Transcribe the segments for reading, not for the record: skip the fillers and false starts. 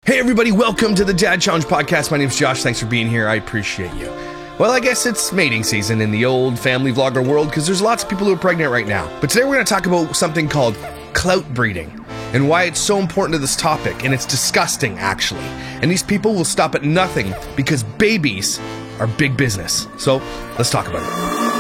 Hey everybody, welcome to the Dad Challenge Podcast. My name's Josh. Thanks for being here. I appreciate you. Well, I guess it's mating season in the old family vlogger world because there's lots of people who are pregnant right now. But today we're going to talk about something called clout breeding and why it's so important to this topic. And it's disgusting, actually. And these people will stop at nothing because babies are big business. So let's talk about it.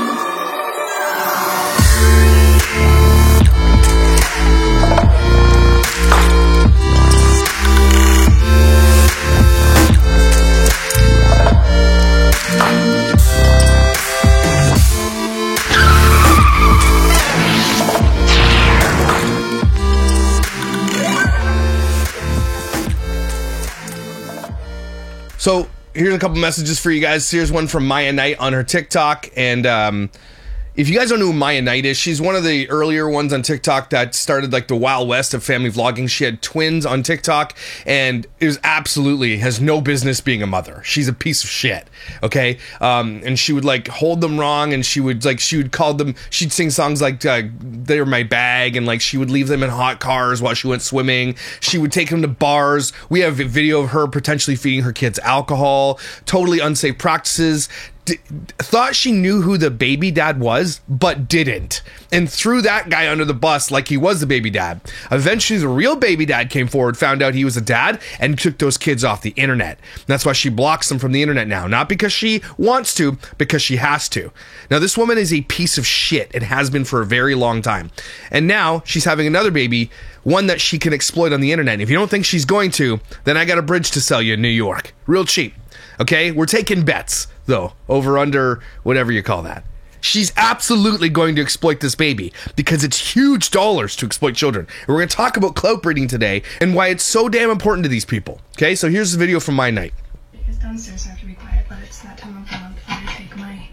So here's a couple messages for you guys. Here's one from Maya Knight on her TikTok. And if you guys don't know who Maya Knight is, she's one of the earlier ones on TikTok that started like the Wild West of family vlogging. She had twins on TikTok and has no business being a mother. She's a piece of shit. Okay. And she would like hold them wrong, and she would call them, she'd sing songs like They're My Bag, and like she would leave them in hot cars while she went swimming. She would take them to bars. We have a video of her potentially feeding her kids alcohol, totally unsafe practices. Thought she knew who the baby dad was, but didn't, and threw that guy under the bus like he was the baby dad. Eventually the real baby dad came forward, found out he was a dad, and took those kids off the internet. That's why she blocks them from the internet now, not because she wants to, because she has to. Now this woman is a piece of shit and has been for a very long time, and now she's having another baby, one that she can exploit on the internet. And if you don't think she's going to, then I got a bridge to sell you in New York, real cheap. Okay, we're taking bets, though, over, under, whatever you call that. She's absolutely going to exploit this baby because it's huge dollars to exploit children. And we're going to talk about clout breeding today and why it's so damn important to these people. Okay, so here's the video from Maya Knight. Because downstairs I have to be quiet, but it's that time of the month when I take my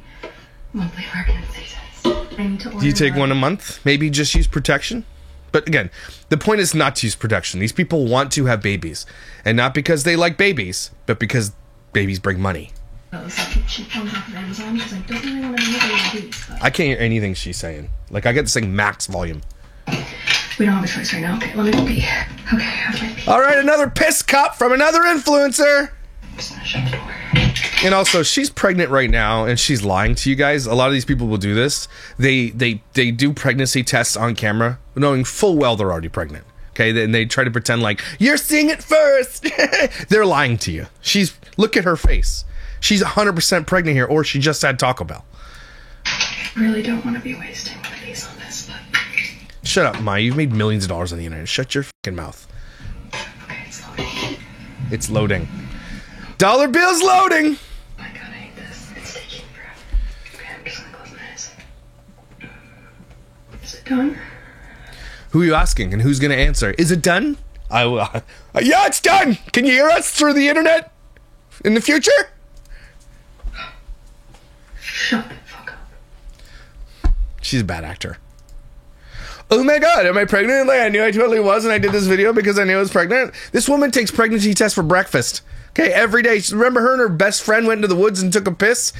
monthly pregnancy test. I need to order. Do you take one a month? Maybe just use protection? But again, the point is not to use protection. These people want to have babies. And not because they like babies, but because babies bring money. Cheap ones off of Amazon because I don't really want to know what these, but I can't hear anything she's saying. Like, I get this thing max volume. we don't have a choice right now. Okay, let me go pee. Okay, have my pee. All right, another piss cup from another influencer. I'm just gonna shut the door. And also, she's pregnant right now, and she's lying to you guys. A lot of these people will do this. They do pregnancy tests on camera, knowing full well they're already pregnant. Okay, and they try to pretend like, you're seeing it first. They're lying to you. Look at her face. She's 100% pregnant here, or she just had Taco Bell. I really don't want to be wasting one of these on this, but... Shut up, Maya. You've made millions of dollars on the internet. Shut your fucking mouth. Okay, it's loading. It's loading. Dollar bill's loading! Oh my god, I hate this. It's taking forever. Okay, I'm just gonna close my eyes. Is it done? Who are you asking, and who's going to answer? Is it done? Yeah, it's done! Can you hear us through the internet in the future? Shut the fuck up. She's a bad actor. Oh my god, am I pregnant? Like, I knew I totally was, and I did this video because I knew I was pregnant. This woman takes pregnancy tests for breakfast. Okay, every day. Remember her and her best friend went into the woods and took a piss?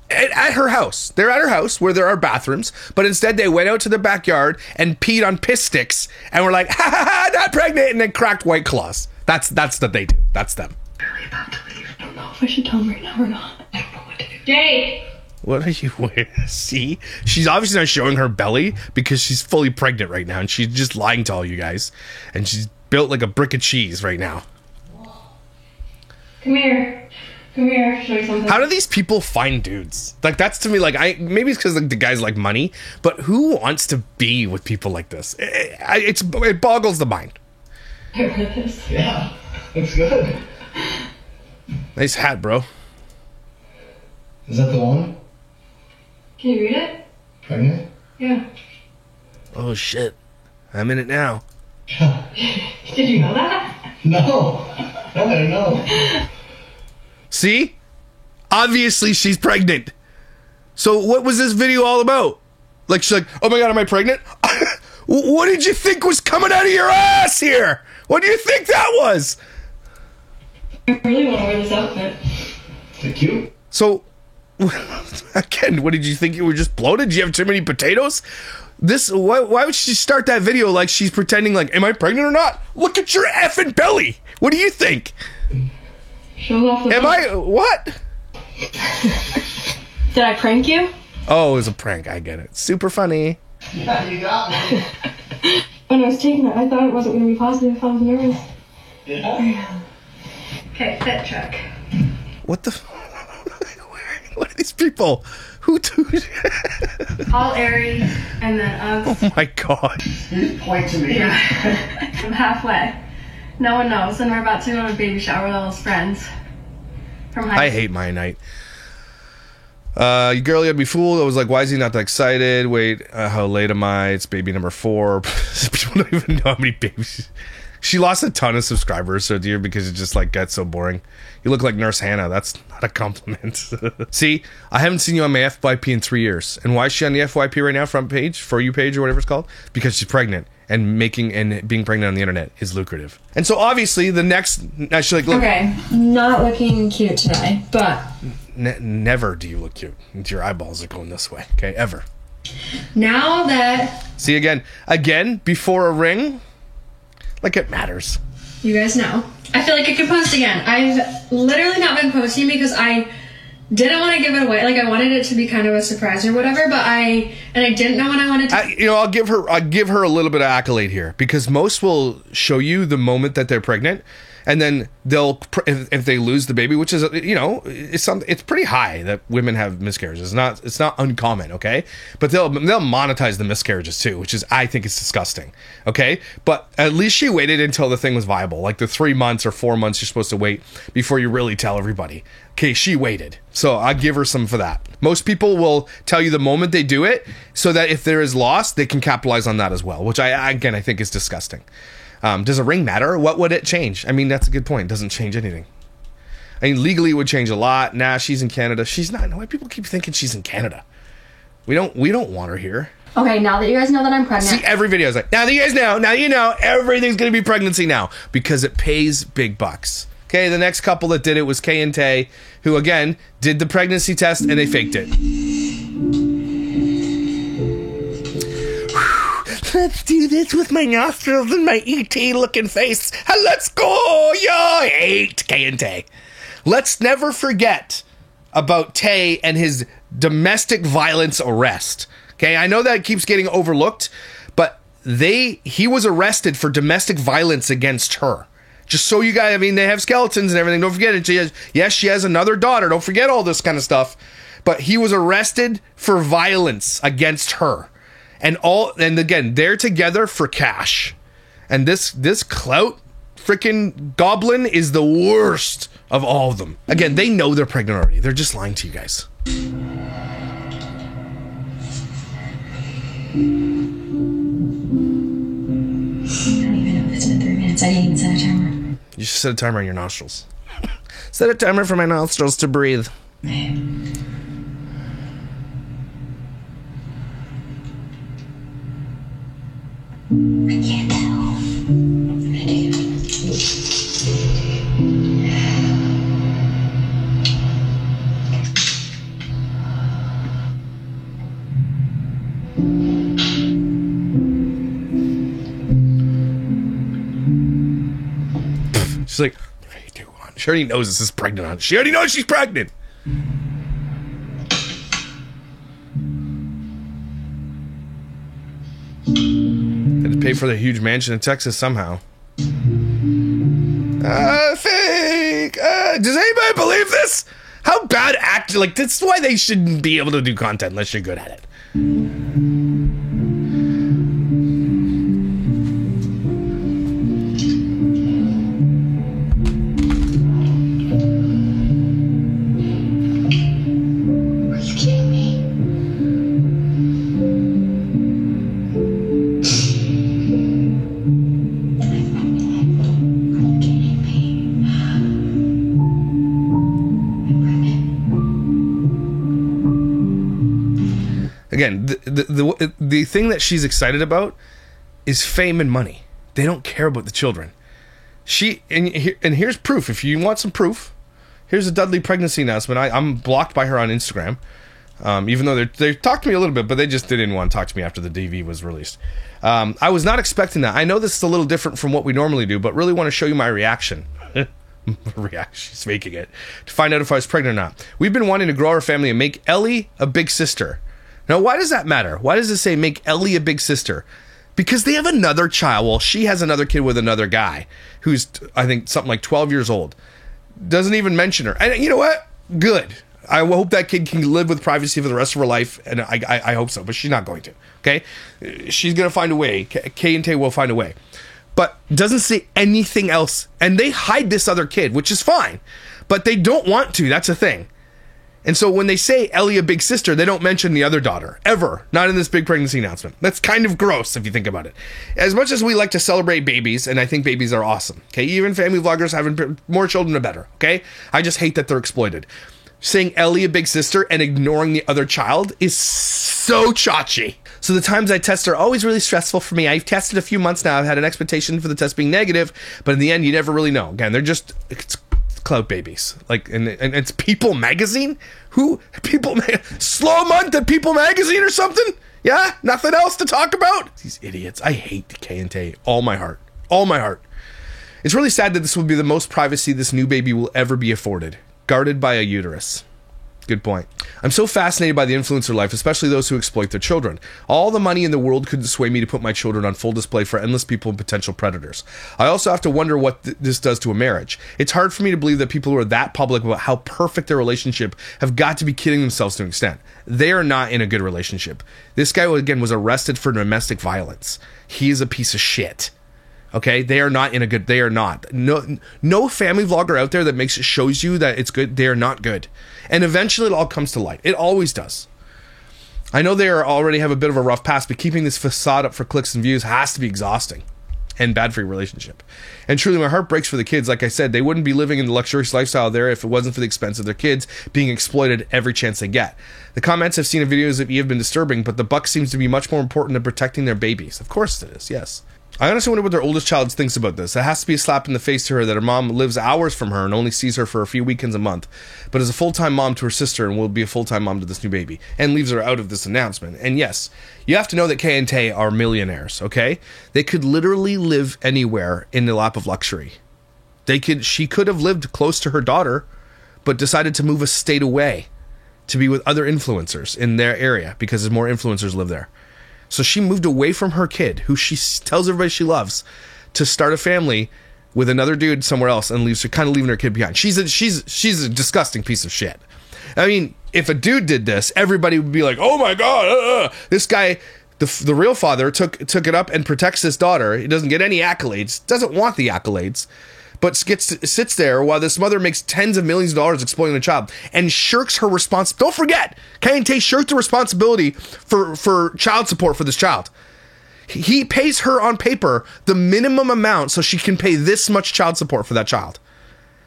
At her house. They're at her house where there are bathrooms, but instead they went out to the backyard and peed on piss sticks and were like, ha ha ha, not pregnant, and then cracked White Claws. That's what they do. That's them. I'm really about to leave. I don't know if I should tell him right now or not. I don't know what to do. Jay! What are you wearing? See? She's obviously not showing her belly because she's fully pregnant right now, and she's just lying to all you guys. And she's built like a brick of cheese right now. Come here. Come here, show you something. How do these people find dudes? Like, that's to me, like, maybe it's because like, the guys like money, but who wants to be with people like this? It boggles the mind. Yeah, looks good. Nice hat, bro. Is that the one? Can you read it? Pregnant? Yeah. Oh, shit. I'm in it now. Did you know that? No. No, I don't know. See? Obviously, she's pregnant. So what was this video all about? Like, she's like, oh my god, am I pregnant? What did you think was coming out of your ass here? What do you think that was? I really want to wear this outfit. Is it cute? So, Again, what did you think? You were just bloated? Did you have too many potatoes? Why would she start that video like she's pretending like, am I pregnant or not? Look at your effing belly. What do you think? Show off the Am I, what? Did I prank you? Oh, it was a prank. I get it. Super funny. Yeah, you got me. When I was taking it, I thought it wasn't going to be positive. I was nervous. Yeah. Okay, fit check. What the? What are these people? Who do? All airy, and then Uggs. Oh my god. You point to me. I'm halfway. No one knows, and we're about to go to a baby shower with all his friends. From high I hate my night. You girl, you had me fooled. I was like, why is he not that excited? Wait, how late am I? It's baby number 4. People don't even know how many babies. She lost a ton of subscribers, so dear, because it just like gets so boring. You look like Nurse Hannah. That's not a compliment. See, I haven't seen you on my FYP in 3 years. And why is she on the FYP right now, front page, For You page, or whatever it's called? Because she's pregnant, and being pregnant on the internet is lucrative. And so obviously the next, actually, like, look, Okay, not looking cute today, but never do you look cute. Your eyeballs are going this way. Okay, ever. now that See, again, before a ring, like it matters. you guys know, I feel like I could post again. I've literally not been posting because I didn't want to give it away. Like, I wanted it to be kind of a surprise or whatever, but I didn't know when I wanted to. I'll give her a little bit of accolade here, because most will show you the moment that they're pregnant, and then they'll, if they lose the baby, which is, it's pretty high that women have miscarriages. It's not uncommon, okay? But they'll monetize the miscarriages too, which is, I think, is disgusting, okay? But at least she waited until the thing was viable, like the 3 months or 4 months you're supposed to wait before you really tell everybody. Okay, she waited, so I give her some for that. Most people will tell you the moment they do it, so that if there is loss, they can capitalize on that as well, which I think is disgusting. Does a ring matter? What would it change? I mean, that's a good point. It doesn't change anything. I mean, legally it would change a lot. Nah, she's in Canada. She's not. Why people keep thinking she's in Canada? We don't want her here. Okay, now that you guys know that I'm pregnant. See, every video is like, now that you guys know, now you know, everything's going to be pregnancy now, because it pays big bucks. Okay, the next couple that did it was Kay and Tay, who, again, did the pregnancy test and they faked it. Let's do this with my nostrils and my E.T. looking face. Let's go! Yo, I hate Kay and Tay. Let's never forget about Tay and his domestic violence arrest. Okay, I know that keeps getting overlooked, but he was arrested for domestic violence against her. Just so you guys, I mean, they have skeletons and everything. Don't forget it. She has another daughter. Don't forget all this kind of stuff. But he was arrested for violence against her. And again, they're together for cash. And this clout freaking goblin is the worst of all of them. Again, they know they're pregnant already. They're just lying to you guys. I don't even know if it's been 3 minutes. I didn't even set a timer. You should set a timer on your nostrils. Set a timer for my nostrils to breathe. I can't tell. I'm gonna take it. She's like, 3, 2, 1. She already knows this is pregnant on. She already knows she's pregnant. Had to pay for the huge mansion in Texas somehow. Fake. Does anybody believe this? How bad acting? Like, this is why they shouldn't be able to do content unless you're good at it. Are you kidding me? Are you kidding me? Again, the thing that she's excited about is fame and money. They don't care about the children. And here's proof. If you want some proof, here's a Dudley pregnancy announcement. I'm blocked by her on Instagram. Even though they talked to me a little bit, but they didn't want to talk to me after the DV was released. I was not expecting that. I know this is a little different from what we normally do, but really want to show you my reaction. She's faking it. To find out if I was pregnant or not. We've been wanting to grow our family and make Ellie a big sister. Now, why does that matter? Why does it say make Ellie a big sister? Because they have another child. Well, she has another kid with another guy who's, I think, something like 12 years old. Doesn't even mention her. And you know what? Good. I hope that kid can live with privacy for the rest of her life, and I hope so, but she's not going to, okay? She's going to find a way. Kay and Tay will find a way. But doesn't say anything else, and they hide this other kid, which is fine, but they don't want to. That's a thing. And so when they say Ellie a big sister, they don't mention the other daughter, ever. Not in this big pregnancy announcement. That's kind of gross if you think about it. As much as we like to celebrate babies, and I think babies are awesome, okay? Even family vloggers having more children, the better, okay? I just hate that they're exploited. Saying Ellie a big sister and ignoring the other child is so chachi. So the times I test are always really stressful for me. I've tested a few months now. I've had an expectation for the test being negative, but in the end, you never really know. Again, they're just clout babies. Like, and it's People Magazine? Who? Slow month at People Magazine or something? Yeah? Nothing else to talk about? These idiots. I hate Kay and Tay. All my heart. All my heart. It's really sad that this will be the most privacy this new baby will ever be afforded. Guarded by a uterus. Good point. I'm so fascinated by the influencer life, especially those who exploit their children. All the money in the world couldn't sway me to put my children on full display for endless people and potential predators. I also have to wonder what this does to a marriage. It's hard for me to believe that people who are that public about how perfect their relationship have got to be kidding themselves to an extent. They are not in a good relationship. This guy, again, was arrested for domestic violence. He is a piece of shit. Okay, they are not in a good. They are not. No family vlogger out there that shows you that it's good. They are not good, and eventually it all comes to light. It always does. I know they already have a bit of a rough past, but keeping this facade up for clicks and views has to be exhausting and bad for your relationship. And truly, my heart breaks for the kids. Like I said, they wouldn't be living in the luxurious lifestyle there if it wasn't for the expense of their kids being exploited every chance they get. The comments I've seen of videos of Eve have been disturbing, but the buck seems to be much more important than protecting their babies. Of course it is. Yes. I honestly wonder what their oldest child thinks about this. It has to be a slap in the face to her that her mom lives hours from her and only sees her for a few weekends a month, but is a full-time mom to her sister and will be a full-time mom to this new baby, and leaves her out of this announcement. And yes, you have to know that Kay and Tay are millionaires, okay? They could literally live anywhere in the lap of luxury. She could have lived close to her daughter, but decided to move a state away to be with other influencers in their area because there's more influencers live there. So she moved away from her kid, who she tells everybody she loves, to start a family with another dude somewhere else and leaving her kid behind. She's a disgusting piece of shit. I mean, if a dude did this, everybody would be like, "Oh my god, this guy." The real father took it up and protects his daughter. He doesn't get any accolades. Doesn't want the accolades. But sits there while this mother makes tens of millions of dollars exploiting the child and shirks her responsibility. Don't forget, Kay and Tay shirked the responsibility for child support for this child. He pays her on paper the minimum amount so she can pay this much child support for that child.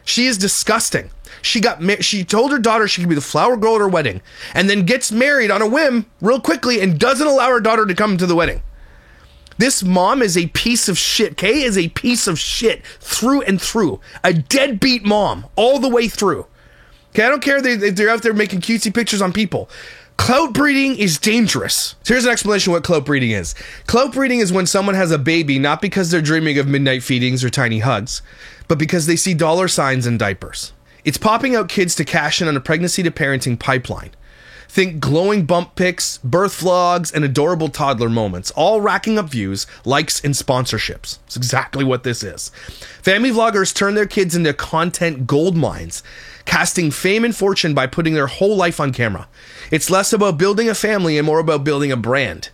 She is disgusting. She told her daughter she could be the flower girl at her wedding and then gets married on a whim real quickly and doesn't allow her daughter to come to the wedding. This mom is a piece of shit. Kay is a piece of shit through and through. A deadbeat mom all the way through. Okay, I don't care if they're out there making cutesy pictures on people. Clout breeding is dangerous. So here's an explanation of what clout breeding is. Clout breeding is when someone has a baby not because they're dreaming of midnight feedings or tiny hugs, but because they see dollar signs in diapers. It's popping out kids to cash in on a pregnancy to parenting pipeline. Think glowing bump pics, birth vlogs, and adorable toddler moments, all racking up views, likes, and sponsorships. It's exactly what this is. Family vloggers turn their kids into content gold mines, casting fame and fortune by putting their whole life on camera. It's less about building a family and more about building a brand,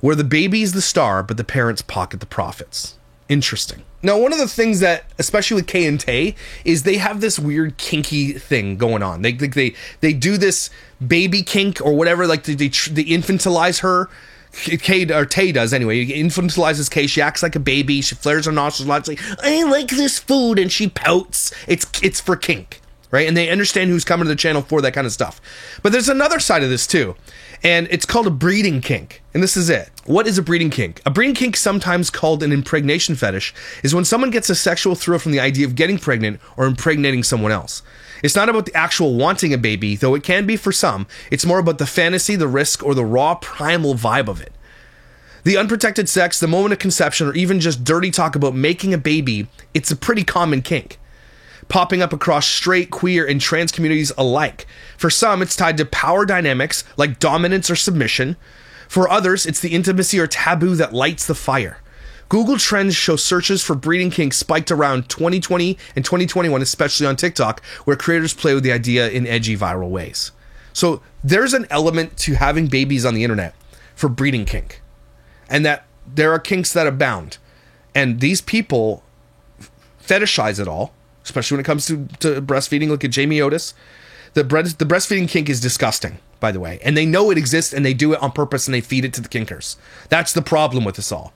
where the baby is the star, but the parents pocket the profits. Interesting. Now, one of the things that, especially with Kay and Tay, is they have this weird kinky thing going on. They do this baby kink or whatever. Like they infantilize her. Tay does anyway. He infantilizes Kay. She acts like a baby. She flares her nostrils lots. Like, I like this food, and she pouts. It's for kink, right? And they understand who's coming to the channel for that kind of stuff. But there's another side of this too, And it's called a breeding kink. And this is it. What is a breeding kink? A breeding kink, sometimes called an impregnation fetish, is when someone gets a sexual thrill from the idea of getting pregnant or impregnating someone else. It's not about the actual wanting a baby, though it can be for some. It's more about the fantasy, the risk, or the raw primal vibe of it. The unprotected sex, the moment of conception, or even just dirty talk about making a baby, it's a pretty common kink, popping up across straight, queer, and trans communities alike. For some, it's tied to power dynamics, like dominance or submission. For others, it's the intimacy or taboo that lights the fire. Google Trends show searches for breeding kinks spiked around 2020 and 2021, especially on TikTok, where creators play with the idea in edgy, viral ways. So there's an element to having babies on the internet for breeding kink, and that there are kinks that abound. And these people fetishize it all, especially when it comes to breastfeeding. Look at Jamie Otis. The breastfeeding kink is disgusting, by the way. And they know it exists, and they do it on purpose, and they feed it to the kinkers. That's the problem with this all.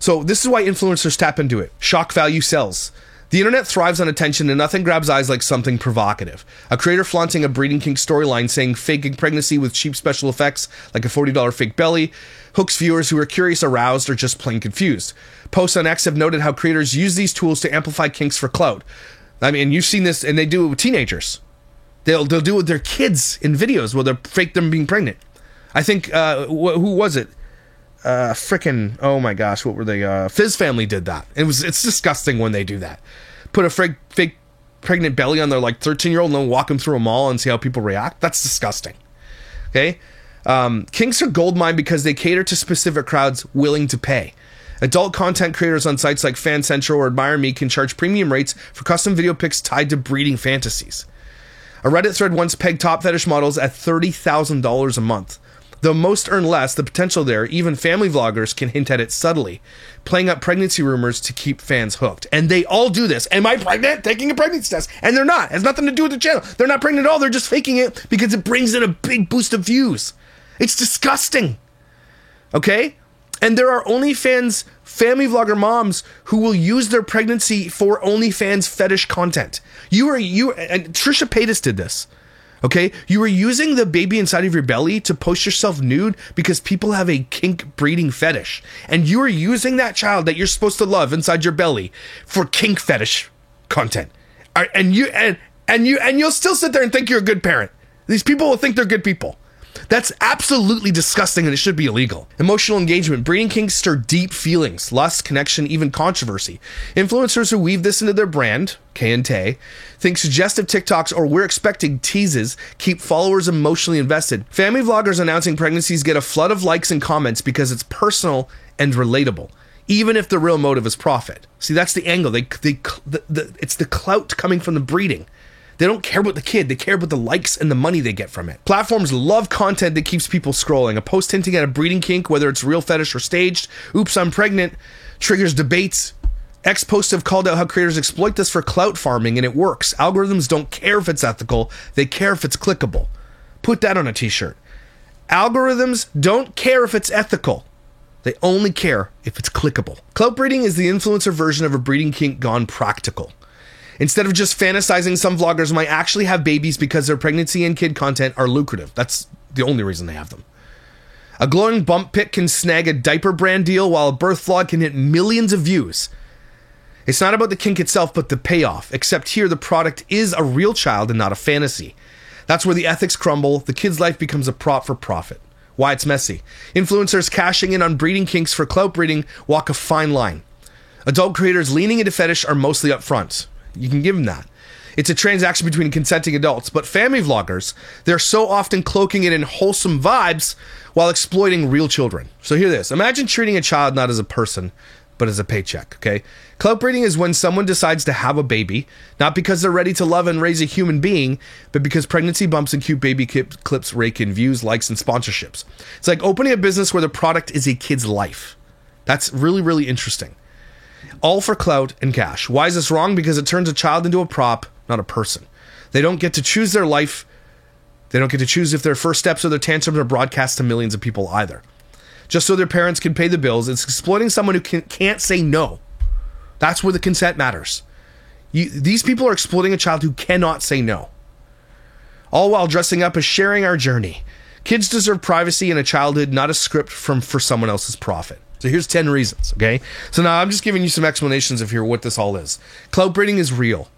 So this is why influencers tap into it. Shock value sells. The internet thrives on attention, and nothing grabs eyes like something provocative. A creator flaunting a breeding kink storyline, saying faking pregnancy with cheap special effects like a $40 fake belly, hooks viewers who are curious, aroused, or just plain confused. Posts on X have noted how creators use these tools to amplify kinks for clout. I mean, you've seen this, and they do it with teenagers. They'll do it with their kids in videos where they're fake them being pregnant. I think, who was it? Oh my gosh, what were they? Fizz Family did that. It's disgusting when they do that. Put a fake pregnant belly on their like 13-year-old and then walk them through a mall and see how people react. That's disgusting. Okay? Kinks are goldmine because they cater to specific crowds willing to pay. Adult content creators on sites like Fan Central or AdmireMe can charge premium rates for custom video pics tied to breeding fantasies. A Reddit thread once pegged top fetish models at $30,000 a month. Though most earn less, the potential there, even family vloggers can hint at it subtly, playing up pregnancy rumors to keep fans hooked. And they all do this. Am I pregnant? Taking a pregnancy test. And they're not. It has nothing to do with the channel. They're not pregnant at all. They're just faking it because it brings in a big boost of views. It's disgusting. Okay? And there are OnlyFans family vlogger moms who will use their pregnancy for OnlyFans fetish content. And Trisha Paytas did this. Okay? You are using the baby inside of your belly to post yourself nude because people have a kink breeding fetish. And you are using that child that you're supposed to love inside your belly for kink fetish content. And you'll still sit there and think you're a good parent. These people will think they're good people. That's absolutely disgusting, and it should be illegal. Emotional engagement. Breeding kinks stir deep feelings, lust, connection, even controversy. Influencers who weave this into their brand, Kay and Tay, think suggestive TikToks or we're expecting teases keep followers emotionally invested. Family vloggers announcing pregnancies get a flood of likes and comments because it's personal and relatable, even if the real motive is profit. See, that's the angle. It's the clout coming from the breeding. They don't care about the kid. They care about the likes and the money they get from it. Platforms love content that keeps people scrolling. A post hinting at a breeding kink, whether it's real fetish or staged. Oops, I'm pregnant. Triggers debates. X posts have called out how creators exploit this for clout farming, and it works. Algorithms don't care if it's ethical. They care if it's clickable. Put that on a t-shirt. Algorithms don't care if it's ethical. They only care if it's clickable. Clout breeding is the influencer version of a breeding kink gone practical. Instead of just fantasizing, some vloggers might actually have babies because their pregnancy and kid content are lucrative. That's the only reason they have them. A glowing bump pic can snag a diaper brand deal, while a birth vlog can hit millions of views. It's not about the kink itself, but the payoff. Except here, the product is a real child and not a fantasy. That's where the ethics crumble. The kid's life becomes a prop for profit. Why it's messy. Influencers cashing in on breeding kinks for clout breeding walk a fine line. Adult creators leaning into fetish are mostly upfront. You can give them that. It's a transaction between consenting adults, but family vloggers, they're so often cloaking it in wholesome vibes while exploiting real children. So hear this. Imagine treating a child not as a person, but as a paycheck, okay? Clout breeding is when someone decides to have a baby, not because they're ready to love and raise a human being, but because pregnancy bumps and cute baby clips rake in views, likes, and sponsorships. It's like opening a business where the product is a kid's life. That's really, really interesting. All for clout and cash. Why is this wrong? Because it turns a child into a prop, not a person. They don't get to choose their life. They don't get to choose if their first steps or their tantrums are broadcast to millions of people either. Just so their parents can pay the bills, it's exploiting someone who can't say no. That's where the consent matters. These people are exploiting a child who cannot say no. All while dressing up as sharing our journey. Kids deserve privacy in a childhood, not a script for someone else's profit. So here's 10 reasons, okay? So now I'm just giving you some explanations of here what this all is. Clout breeding is real,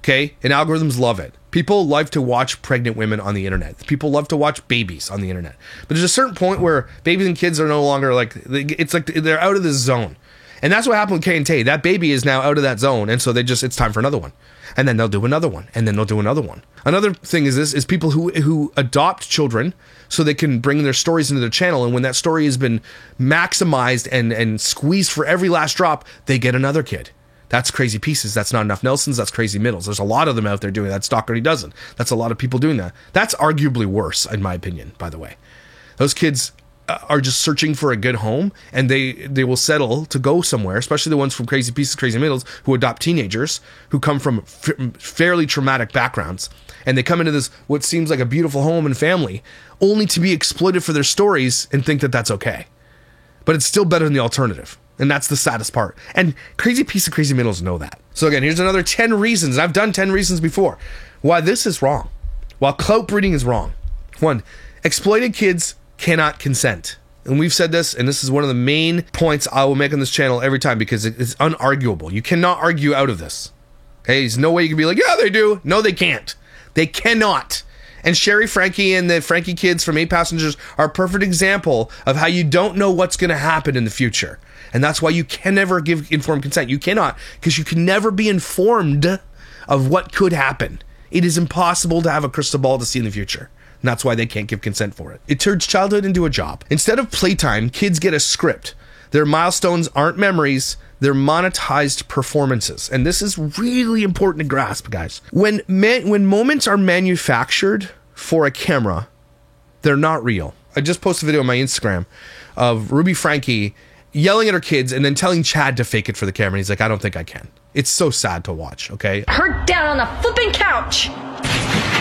okay? And algorithms love it. People love to watch pregnant women on the internet. People love to watch babies on the internet. But there's a certain point where babies and kids are no longer like, it's like they're out of this zone. And that's what happened with Kay and Tay. That baby is now out of that zone, and so it's time for another one. And then they'll do another one, and then they'll do another one. Another thing is people who adopt children so they can bring their stories into their channel, and when that story has been maximized and squeezed for every last drop, they get another kid. That's Crazy Pieces. That's Not Enough Nelsons. That's Crazy Middles. There's a lot of them out there doing that. Stock already doesn't. That's a lot of people doing that. That's arguably worse, in my opinion, by the way. Those kids are just searching for a good home, and they will settle to go somewhere, especially the ones from Crazy Pieces, Crazy Middles, who adopt teenagers who come from fairly traumatic backgrounds, and they come into this what seems like a beautiful home and family, only to be exploited for their stories and think that that's okay. But it's still better than the alternative, and that's the saddest part. And Crazy Piece of Crazy Middles know that. So again, here's another 10 reasons. I've done 10 reasons before why this is wrong, why clout breeding is wrong. 1, exploited kids cannot consent. And we've said this, and this is one of the main points I will make on this channel every time because it's unarguable. You cannot argue out of this. Okay, there's no way you can be like, yeah, they do. No, they can't. They cannot. And Sherry Frankie and the Frankie kids from 8 Passengers are a perfect example of how you don't know what's going to happen in the future. And that's why you can never give informed consent. You cannot, because you can never be informed of what could happen. It is impossible to have a crystal ball to see in the future. And that's why they can't give consent for it. It turns childhood into a job. Instead of playtime, kids get a script. Their milestones aren't memories, they're monetized performances. And this is really important to grasp, guys. When moments are manufactured for a camera, they're not real. I just posted a video on my Instagram of Ruby Frankie yelling at her kids and then telling Chad to fake it for the camera. And he's like, I don't think I can. It's so sad to watch, okay? Her down on the flipping couch.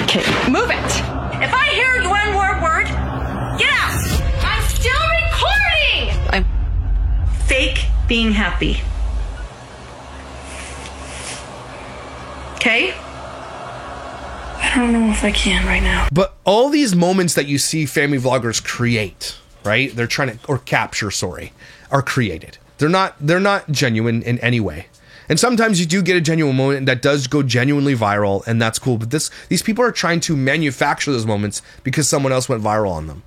Okay, move it. If I hear one more word, get out. I'm still recording. I'm fake being happy. Okay? I don't know if I can right now. But all these moments that you see family vloggers create, right? They're trying to, or capture, sorry, are created. They're not genuine in any way. And sometimes you do get a genuine moment that does go genuinely viral, and that's cool. But these people are trying to manufacture those moments because someone else went viral on them.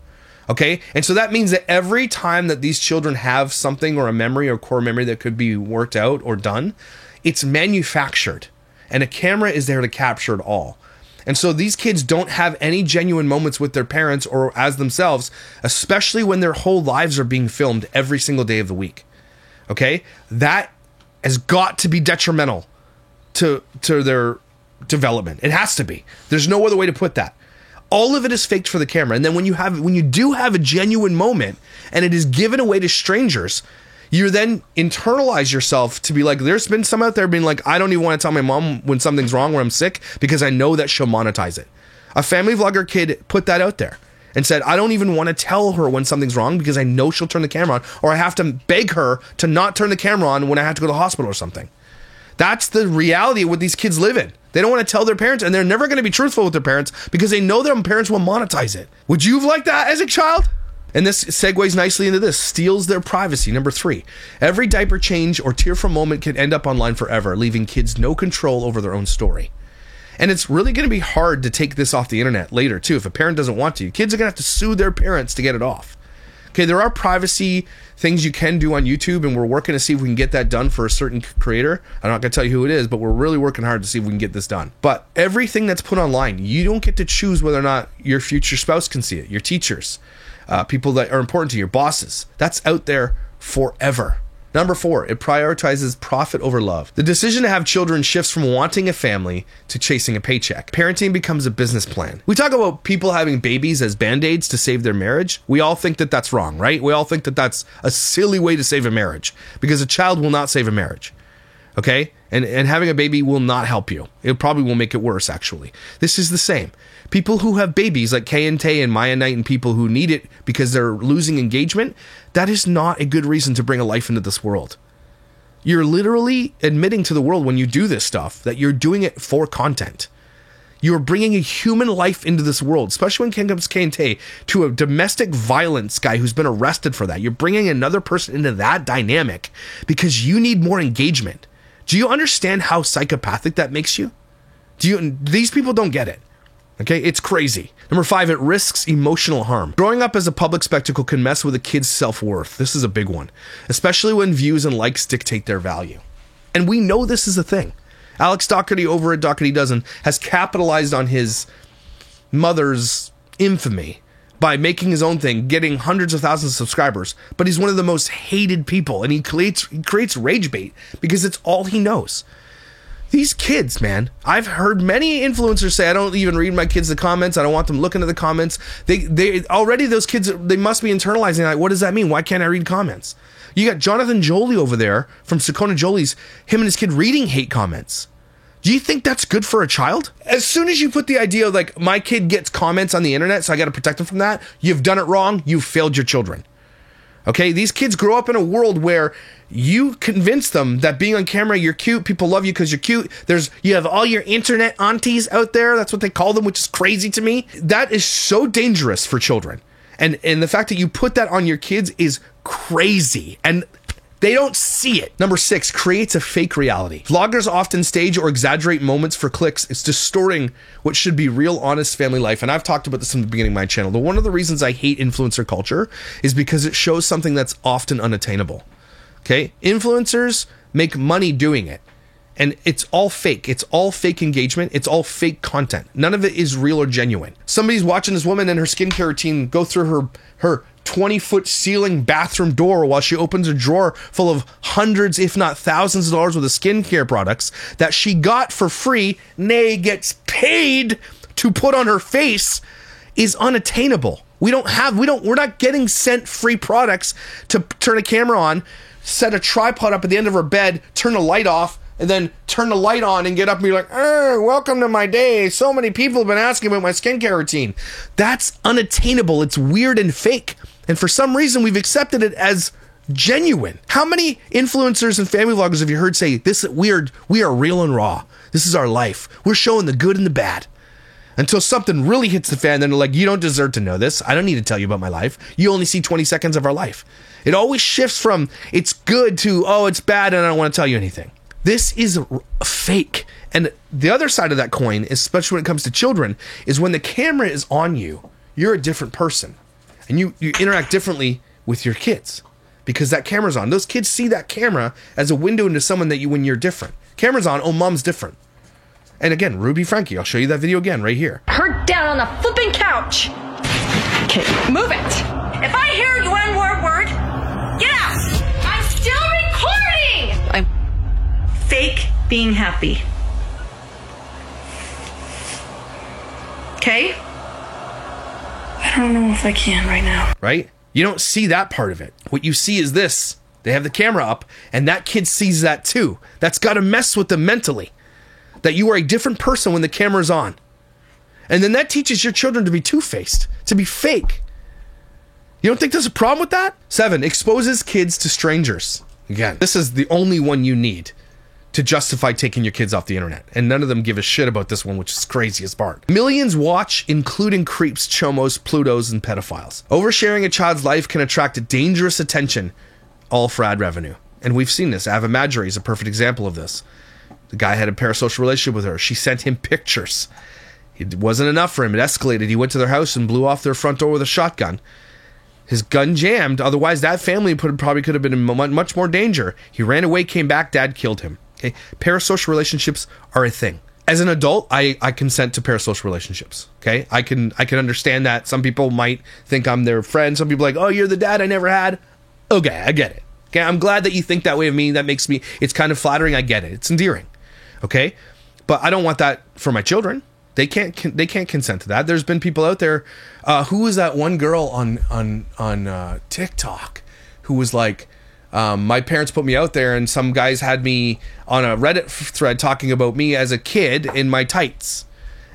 Okay? And so that means that every time that these children have something or a memory or core memory that could be worked out or done, it's manufactured. And a camera is there to capture it all. And so these kids don't have any genuine moments with their parents or as themselves, especially when their whole lives are being filmed every single day of the week. Okay? That has got to be detrimental to their development. It has to be. There's no other way to put that. All of it is faked for the camera. And then when you do have a genuine moment and it is given away to strangers, you then internalize yourself to be like, there's been some out there being like, I don't even want to tell my mom when something's wrong, when I'm sick, because I know that she'll monetize it. A family vlogger kid put that out there and said, I don't even want to tell her when something's wrong because I know she'll turn the camera on, or I have to beg her to not turn the camera on when I have to go to the hospital or something. That's the reality of what these kids live in. They don't want to tell their parents, and they're never going to be truthful with their parents because they know their parents will monetize it. Would you have liked that as a child? And this segues nicely into this. Steals their privacy. Number 3, every diaper change or tearful moment can end up online forever, leaving kids no control over their own story. And it's really going to be hard to take this off the internet later, too, if a parent doesn't want to. Kids are going to have to sue their parents to get it off. Okay, there are privacy things you can do on YouTube, and we're working to see if we can get that done for a certain creator. I'm not going to tell you who it is, but we're really working hard to see if we can get this done. But everything that's put online, you don't get to choose whether or not your future spouse can see it, your teachers, people that are important to you, your bosses. That's out there forever. Number 4, it prioritizes profit over love. The decision to have children shifts from wanting a family to chasing a paycheck. Parenting becomes a business plan. We talk about people having babies as band-aids to save their marriage. We all think that that's wrong, right? We all think that that's a silly way to save a marriage because a child will not save a marriage. Okay? And having a baby will not help you. It probably will make it worse, actually. This is the same. People who have babies like Kay and Tay and Maya Knight and people who need it because they're losing engagement, that is not a good reason to bring a life into this world. You're literally admitting to the world when you do this stuff that you're doing it for content. You are bringing a human life into this world, especially when Ken comes Kente to a domestic violence guy who's been arrested for that. You're bringing another person into that dynamic because you need more engagement. Do you understand how psychopathic that makes you? These people don't get it. Okay, it's crazy. Number 5, it risks emotional harm. Growing up as a public spectacle can mess with a kid's self-worth. This is a big one, especially when views and likes dictate their value. And we know this is a thing. Alex Doherty over at Doherty Dozen has capitalized on his mother's infamy by making his own thing, getting hundreds of thousands of subscribers. But he's one of the most hated people, and he creates rage bait because it's all he knows. These kids, man, I've heard many influencers say, I don't even read my kids the comments. I don't want them looking at the comments. They already, those kids, they must be internalizing, like, what does that mean? Why can't I read comments? You got Jonathan Jolie over there from Sakona Jolie's, him and his kid reading hate comments. Do you think that's good for a child? As soon as you put the idea of, like, my kid gets comments on the internet, so I got to protect them from that, you've done it wrong. You've failed your children. Okay, these kids grow up in a world where you convince them that being on camera, you're cute, people love you because you're cute. You have all your internet aunties out there, that's what they call them, which is crazy to me. That is so dangerous for children. And the fact that you put that on your kids is crazy. And they don't see it. Number 6, creates a fake reality. Vloggers often stage or exaggerate moments for clicks. It's distorting what should be real, honest family life. And I've talked about this from the beginning of my channel. One of the reasons I hate influencer culture is because it shows something that's often unattainable. Okay? Influencers make money doing it. And it's all fake. It's all fake engagement. It's all fake content. None of it is real or genuine. Somebody's watching this woman and her skincare routine go through her 20-foot ceiling bathroom door while she opens a drawer full of hundreds, if not thousands of dollars worth of skincare products that she got for free, nay, gets paid to put on her face, is unattainable. We're not getting sent free products to turn a camera on, set a tripod up at the end of her bed, turn the light off, and then turn the light on and get up and be like, welcome to my day. So many people have been asking about my skincare routine. That's unattainable. It's weird and fake. And for some reason, we've accepted it as genuine. How many influencers and family vloggers have you heard say, this is weird, we are real and raw. This is our life. We're showing the good and the bad. Until something really hits the fan, then they're like, you don't deserve to know this. I don't need to tell you about my life. You only see 20 seconds of our life. It always shifts from it's good to, oh, it's bad and I don't want to tell you anything. This is fake. And the other side of that coin, especially when it comes to children, is when the camera is on you, you're a different person. And you interact differently with your kids because that camera's on. Those kids see that camera as a window into someone that when you're different. Camera's on, oh, mom's different. And again, Ruby Frankie, I'll show you that video again right here. Her down on the flipping couch. Okay, move it. If I hear one more word, get out. I'm still recording. I'm fake being happy. Okay? I don't know if I can right now. Right? You don't see that part of it. What you see is this. They have the camera up, and that kid sees that too. That's got to mess with them mentally. That you are a different person when the camera's on. And then that teaches your children to be two-faced, to be fake. You don't think there's a problem with that? 7, exposes kids to strangers. Again, this is the only one you need to justify taking your kids off the internet. And none of them give a shit about this one, which is the craziest part. Millions watch, including creeps, chomos, Plutos, and pedophiles. Oversharing a child's life can attract dangerous attention, all for ad revenue. And we've seen this. Ava Madry is a perfect example of this. The guy had a parasocial relationship with her. She sent him pictures. It wasn't enough for him. It escalated. He went to their house and blew off their front door with a shotgun. His gun jammed. Otherwise, that family probably could have been in much more danger. He ran away, came back. Dad killed him. Okay? Parasocial relationships are a thing. As an adult, I consent to parasocial relationships. Okay? I can understand that. Some people might think I'm their friend. Some people are like, oh, you're the dad I never had. Okay, I get it. Okay, I'm glad that you think that way of me. That makes me, it's kind of flattering. I get it. It's endearing. Okay? But I don't want that for my children. They can't consent to that. There's been people out there. Who was that one girl on TikTok who was like, my parents put me out there and some guys had me on a Reddit thread talking about me as a kid in my tights.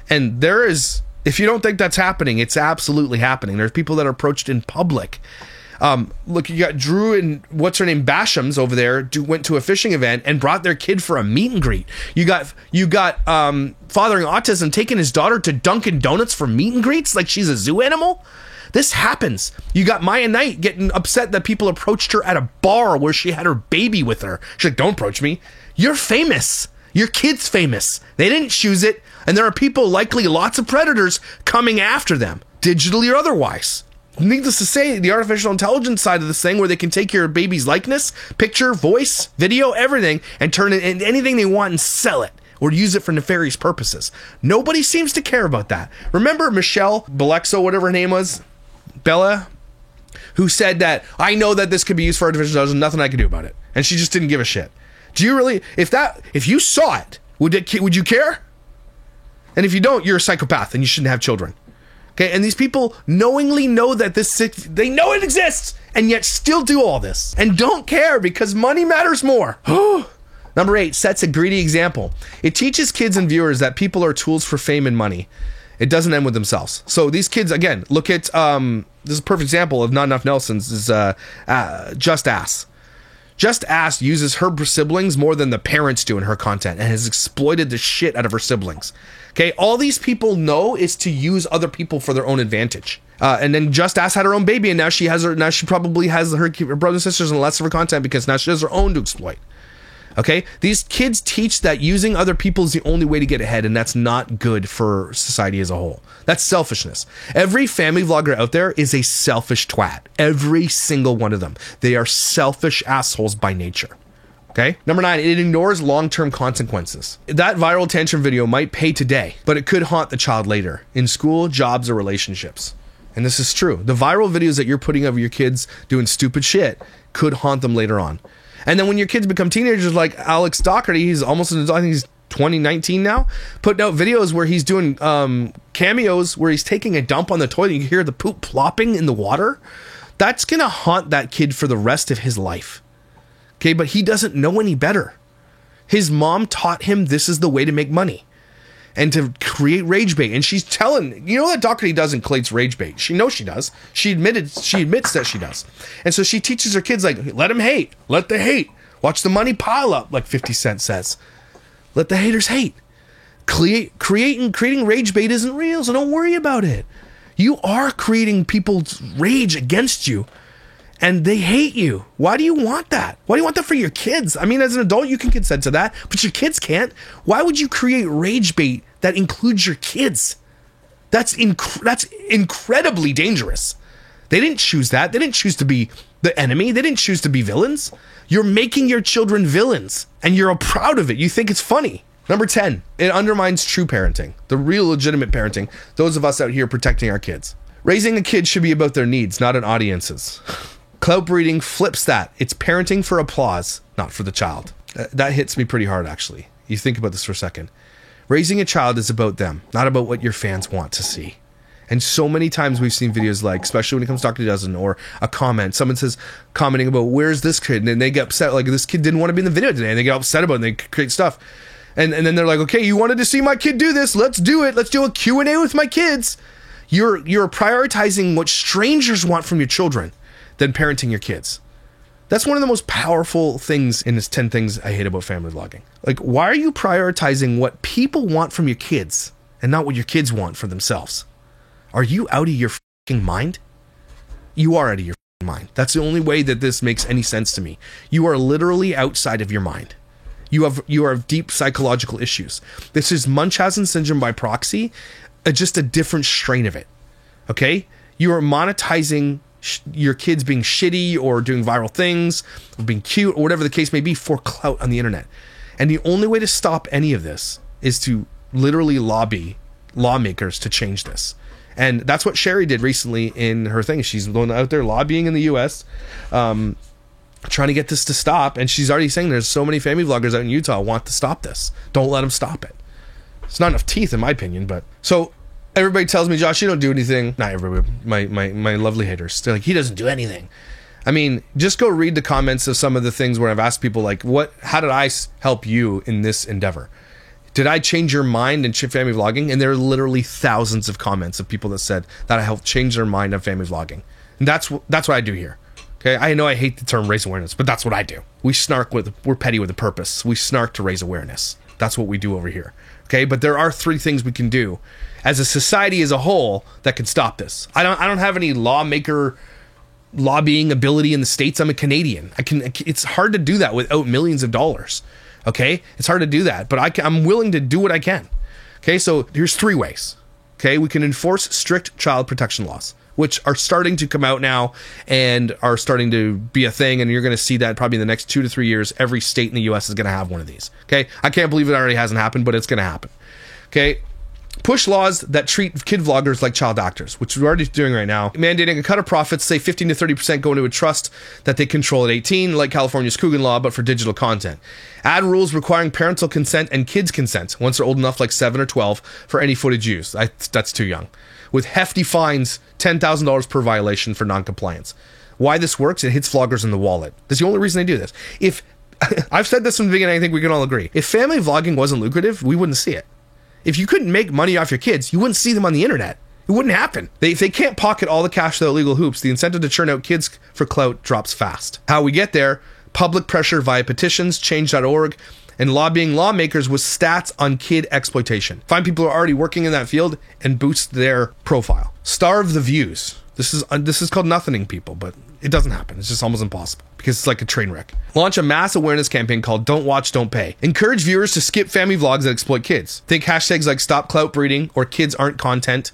And there is, if you don't think that's happening, it's absolutely happening. There's people that are approached in public Look, you got Drew and what's her name, Bashams over there went to a fishing event and brought their kid for a meet and greet. You got Fathering Autism taking his daughter to Dunkin' Donuts for meet and greets like she's a zoo animal. This happens. You got Maya Knight getting upset that people approached her at a bar where she had her baby with her. She's like, don't approach me. You're famous. Your kid's famous. They didn't choose it. And there are people, likely lots of predators, coming after them, digitally or otherwise. Needless to say, the artificial intelligence side of this thing, where they can take your baby's likeness, picture, voice, video, everything, and turn it into anything they want and sell it, or use it for nefarious purposes. Nobody seems to care about that. Remember Michelle Belexo, whatever her name was? Bella? Who said that, I know that this could be used for artificial intelligence, nothing I can do about it. And she just didn't give a shit. Do you really, if you saw it, would you care? And if you don't, you're a psychopath and you shouldn't have children. Okay, and these people knowingly know that they know it exists and yet still do all this and don't care because money matters more. Number 8, sets a greedy example. It teaches kids and viewers that people are tools for fame and money. It doesn't end with themselves. So these kids, again, look at, this is a perfect example of Not Enough Nelson's, is Just Ass. Just Ass uses her siblings more than the parents do in her content and has exploited the shit out of her siblings. Okay, all these people know is to use other people for their own advantage. And then Just Ass had her own baby, and now she probably has her brothers and sisters and less of her content because now she has her own to exploit. Okay, these kids teach that using other people is the only way to get ahead, and that's not good for society as a whole. That's selfishness. Every family vlogger out there is a selfish twat. Every single one of them. They are selfish assholes by nature. Okay? Number 9, it ignores long-term consequences. That viral tantrum video might pay today, but it could haunt the child later in school, jobs, or relationships. And this is true. The viral videos that you're putting of your kids doing stupid shit could haunt them later on. And then when your kids become teenagers like Alex Doherty, he's almost, I think he's 2019 now, putting out videos where he's doing cameos where he's taking a dump on the toilet. You can hear the poop plopping in the water. That's going to haunt that kid for the rest of his life. Okay, but he doesn't know any better. His mom taught him this is the way to make money and to create rage bait. And she's telling, you know that Doherty doesn't create rage bait. She knows she does. She admits that she does. And so she teaches her kids, like, let them hate. Let the hate. Watch the money pile up, like 50 Cent says. Let the haters hate. Creating rage bait isn't real, so don't worry about it. You are creating people's rage against you, and they hate you. Why do you want that? Why do you want that for your kids? I mean, as an adult, you can consent to that, but your kids can't. Why would you create rage bait that includes your kids? That's incredibly dangerous. They didn't choose that. They didn't choose to be the enemy. They didn't choose to be villains. You're making your children villains, and you're proud of it. You think it's funny. Number 10, it undermines true parenting, the real legitimate parenting, those of us out here protecting our kids. Raising a kid should be about their needs, not an audience's. Clout breeding flips that. It's parenting for applause, not for the child. That hits me pretty hard, actually. You think about this for a second. Raising a child is about them, not about what your fans want to see. And so many times we've seen videos like, especially when it comes to Dr. Dozen, or a comment, someone says, commenting about, where's this kid? And then they get upset, like, this kid didn't want to be in the video today, and they get upset about it, and they create stuff. And then they're like, okay, you wanted to see my kid do this, let's do it. Let's do a Q&A with my kids. You're prioritizing what strangers want from your children than parenting your kids. That's one of the most powerful things in this 10 things I hate about family vlogging. Like, why are you prioritizing what people want from your kids and not what your kids want for themselves? Are you out of your fucking mind? You are out of your fucking mind. That's the only way that this makes any sense to me. You are literally outside of your mind. You have deep psychological issues. This is Munchausen syndrome by proxy, just a different strain of it. Okay? You are monetizing your kids being shitty or doing viral things, or being cute, or whatever the case may be, for clout on the internet. And the only way to stop any of this is to literally lobby lawmakers to change this. And that's what Sherry did recently in her thing. She's going out there lobbying in the US, trying to get this to stop. And she's already saying there's so many family vloggers out in Utah want to stop this. Don't let them stop it. It's not enough teeth, in my opinion. But so everybody tells me, Josh, you don't do anything. Not everybody. My lovely haters. They're like, he doesn't do anything. I mean, just go read the comments of some of the things where I've asked people, like, how did I help you in this endeavor? Did I change your mind in family vlogging? And there are literally thousands of comments of people that said that I helped change their mind on family vlogging. And that's what I do here. Okay, I know I hate the term raise awareness, but that's what I do. We're petty with a purpose. We snark to raise awareness. That's what we do over here. Okay, but there are 3 things we can do as a society as a whole that can stop this. I don't have any lobbying ability in the States. I'm a Canadian. It's hard to do that without millions of dollars. Okay, it's hard to do that, but I'm willing to do what I can. Okay, so here's 3 ways. Okay, we can enforce strict child protection laws, which are starting to come out now and are starting to be a thing. And you're going to see that probably in the next 2 to 3 years, every state in the US is going to have one of these. Okay. I can't believe it already hasn't happened, but it's going to happen. Okay. Push laws that treat kid vloggers like child actors, which we're already doing right now. Mandating a cut of profits, say 15 to 30% go into a trust that they control at 18, like California's Coogan law, but for digital content. Add rules requiring parental consent and kids' consent once they're old enough, like 7 or 12, for any footage used. That's too young. With hefty fines, $10,000 per violation for non-compliance. Why this works? It hits vloggers in the wallet. That's the only reason they do this. If I've said this from the beginning, I think we can all agree. If family vlogging wasn't lucrative, we wouldn't see it. If you couldn't make money off your kids, you wouldn't see them on the internet. It wouldn't happen. If they can't pocket all the cash without legal hoops, the incentive to churn out kids for clout drops fast. How we get there? Public pressure via petitions, change.org, and lobbying lawmakers with stats on kid exploitation. Find people who are already working in that field and boost their profile. Starve the views. This is called nothinging people, but it doesn't happen. It's just almost impossible because it's like a train wreck. Launch a mass awareness campaign called Don't Watch, Don't Pay. Encourage viewers to skip family vlogs that exploit kids. Think hashtags like Stop Clout Breeding or Kids Aren't Content.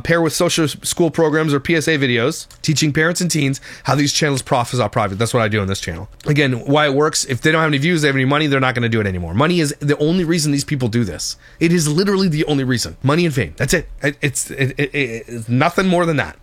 Pair with social school programs or PSA videos, teaching parents and teens how these channels profit off private. That's what I do on this channel. Again, why it works, if they don't have any views, they have any money, they're not going to do it anymore. Money is the only reason these people do this. It is literally the only reason. Money and fame. That's it. It's nothing more than that.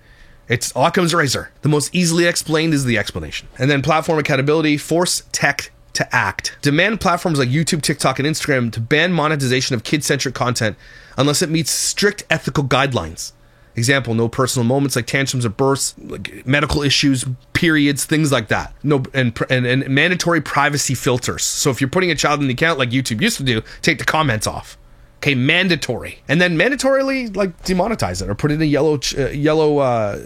It's Occam's razor. The most easily explained is the explanation. And then platform accountability, force tech to act. Demand platforms like YouTube, TikTok, and Instagram to ban monetization of kid-centric content unless it meets strict ethical guidelines. Example, no personal moments like tantrums at births, like medical issues, periods, things like that. No, and mandatory privacy filters. So if you're putting a child in the account like YouTube used to do, take the comments off. Okay, mandatory. And then mandatorily, like, demonetize it or put in a yellow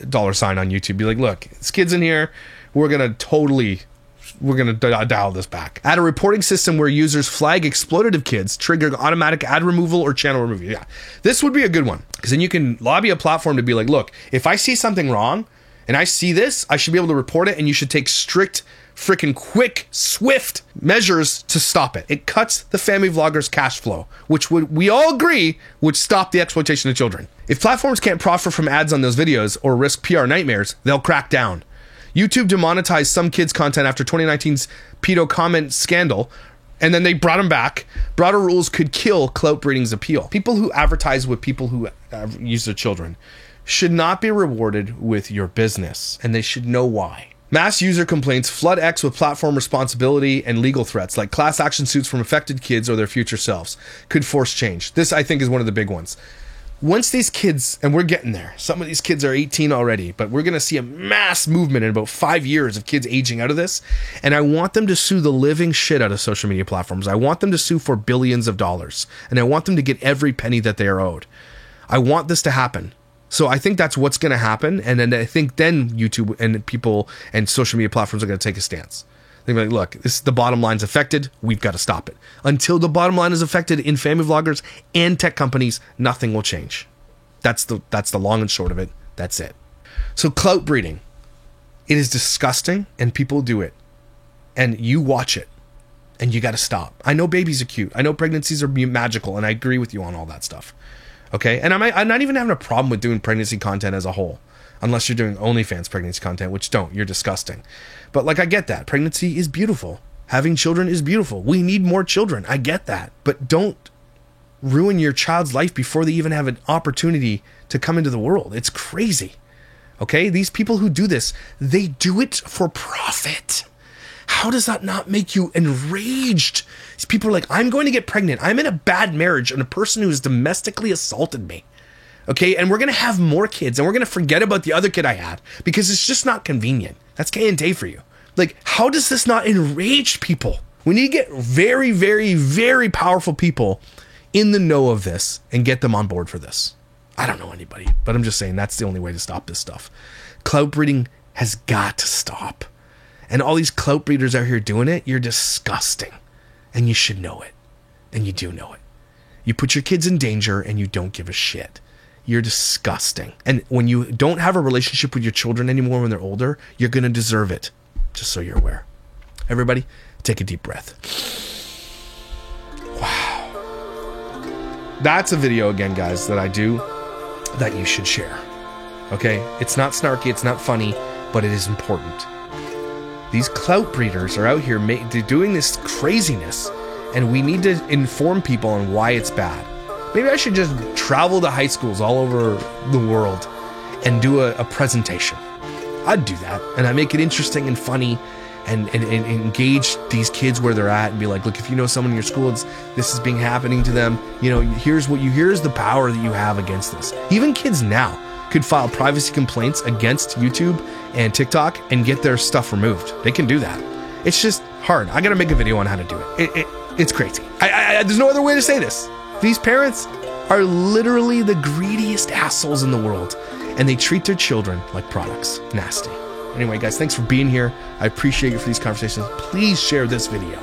dollar sign on YouTube. Be like, look, this kid's in here. We're going to dial this back. Add a reporting system where users flag exploitative kids, trigger automatic ad removal or channel removal. Yeah, this would be a good one. Because then you can lobby a platform to be like, look, if I see something wrong and I see this, I should be able to report it and you should take strict, freaking quick, swift measures to stop it. It cuts the family vloggers' cash flow, which we all agree would stop the exploitation of children. If platforms can't profit from ads on those videos or risk PR nightmares, they'll crack down. YouTube demonetized some kids' content after 2019's pedo comment scandal, and then they brought them back. Broader rules could kill clout breeding's appeal. People who advertise with people who use their children should not be rewarded with your business, and they should know why. Mass user complaints flood X with platform responsibility and legal threats, like class action suits from affected kids or their future selves, could force change. This, I think, is one of the big ones. Once these kids, and we're getting there, some of these kids are 18 already, but we're going to see a mass movement in about 5 years of kids aging out of this. And I want them to sue the living shit out of social media platforms. I want them to sue for billions of dollars. And I want them to get every penny that they are owed. I want this to happen. So I think that's what's going to happen. And then I think then YouTube and people and social media platforms are going to take a stance. They're like, look, the bottom line's affected. We've got to stop it. Until the bottom line is affected in family vloggers and tech companies, nothing will change. That's the long and short of it. That's it. So clout breeding. It is disgusting and people do it. And you watch it. And you got to stop. I know babies are cute. I know pregnancies are magical. And I agree with you on all that stuff. Okay? And I'm not even having a problem with doing pregnancy content as a whole. Unless you're doing OnlyFans pregnancy content, which don't. You're disgusting. But like, I get that. Pregnancy is beautiful. Having children is beautiful. We need more children. I get that. But don't ruin your child's life before they even have an opportunity to come into the world. It's crazy. Okay? These people who do this, they do it for profit. How does that not make you enraged? These people are like, I'm going to get pregnant. I'm in a bad marriage and a person who has domestically assaulted me. Okay, and we're going to have more kids, and we're going to forget about the other kid I had because it's just not convenient. That's K&T for you. Like, how does this not enrage people? We need to get very, very, very powerful people in the know of this and get them on board for this. I don't know anybody, but I'm just saying that's the only way to stop this stuff. Clout breeding has got to stop. And all these clout breeders out here doing it, you're disgusting. And you should know it. And you do know it. You put your kids in danger and you don't give a shit. You're disgusting. And when you don't have a relationship with your children anymore when they're older, you're going to deserve it. Just so you're aware. Everybody, take a deep breath. Wow. That's a video again, guys, that I do that you should share. Okay? It's not snarky, it's not funny, but it is important. These clout breeders are out here they're doing this craziness, and we need to inform people on why it's bad. Maybe I should just travel to high schools all over the world and do a presentation. I'd do that, and I make it interesting and funny, and engage these kids where they're at, and be like, look, if you know someone in your school, this is being happening to them, you know, here's the power that you have against this. Even kids now could file privacy complaints against YouTube and TikTok and get their stuff removed. They can do that. It's just hard. I gotta make a video on how to do it. It's crazy. There's no other way to say this. These parents are literally the greediest assholes in the world, and they treat their children like products. Nasty. Anyway, guys, thanks for being here. I appreciate you for these conversations. Please share this video.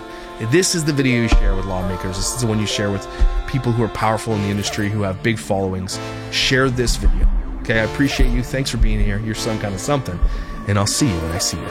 This is the video you share with lawmakers. This is the one you share with people who are powerful in the industry, who have big followings. Share this video. Okay, I appreciate you. Thanks for being here. You're some kind of something. And I'll see you when I see you.